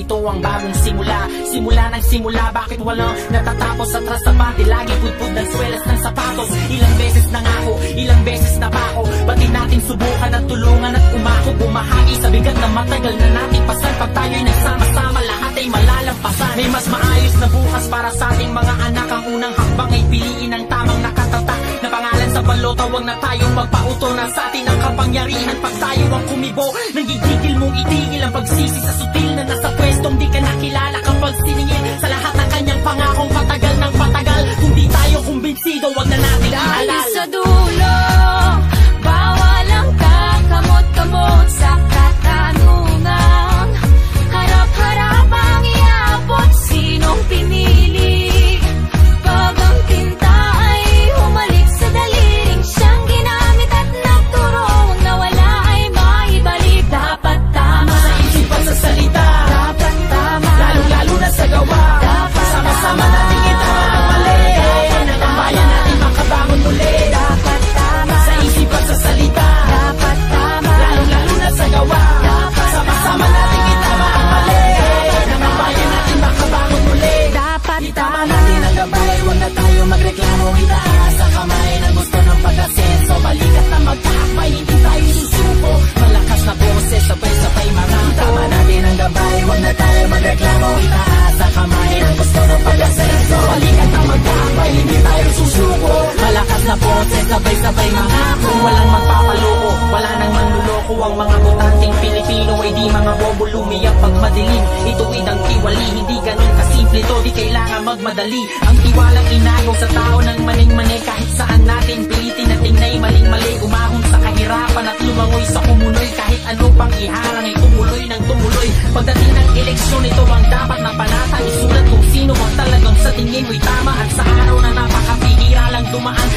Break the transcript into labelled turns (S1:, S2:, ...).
S1: ito ang bagong simula. Simula ng simula, bakit walang natatapos? Atras sa bati, lagi pudpud ng swelas ng sapatos. Ilang beses na nga ako, ilang beses na pa ako. Ba't natin subukan at tulungan at umako? Bumahagi sa bigat na matagal na nating pasan. Pag tayo'y nagsama-sama, lahat ay malalampasan. May mas maayos na bukas para sa ating mga anak. Ang unang hakbang ay piliin ang tamang nakatatak na pangalan sa balota. Huwag na tayong magpauto na sa atin ang kapangyarihan. Pag tayo ang kumibo, nagigigil mong itigil ang pagsisi sa sutil na nasa pwestong di ka nakilala. Kapag siningil sa lahat ng kanyang pangakong patagal ng patagal. Kung di tayo kumbinsido, huwag na natin ihalal.
S2: Dahil sa dulo, bawal ang kakamot-kamot sa katanungan. Harap-harap ang iabot, sinong pinili? Pag ang tinta ay humalik sa daliling siyang ginamit at nagturo, ang nawala ay maibalik. Dapat tama
S1: sa isip at sa salita,
S2: dapat tama,
S1: lalong-lalo na sa gawa.
S2: dapat
S1: Sama-sama natin itama ang mali, ng bayan natin makabangon muli.
S2: dapat tama,
S1: Sa isip at sa salita,
S2: dapat tama,
S1: lalong-lalo na sa gawa.
S2: dapat
S1: Sama-sama natin itama ang mali, ng bayan natin makabangon muli.
S2: dapat
S1: Itama
S2: tama.
S1: natin ang gabay, huwag na tayo magreklamo. Itaas sa kamay ng gusto ng pag-asenso. Balikat na magkakabay, hindi tayo susuko. Malakas na boses, sabay-sabay marako. Itama natin ang gabay, huwag na tayo magreklamo. Itaas sa kamay ng gusto ng pag-asenso. Balikat na magkakabay, hindi tayo susuko. Malakas na boses, sabay-sabay marako. Walang magpapaloko, wala nang manluloko. Ang mga botanteng Pilipino ay di mga bobo lumiyak pag madilim. Ituwid ang tiwali, hindi ganun kasimple to. Di kailangan magmadali. Ang tiwalang inagaw sa tao ng maning-mani. Kahit saan natin pilitin na tingnay maling-mali. Umahon sa kahirapan at lumangoy sa kumunoy. Kahit ano pang iharang ay tumuloy ng tumuloy. Pagdating ng eleksyon, ito ang dapat na panata. Isulat kung sino ang talagang sa tingin mo'y tama. At sa araw na napakapihira lang dumaan,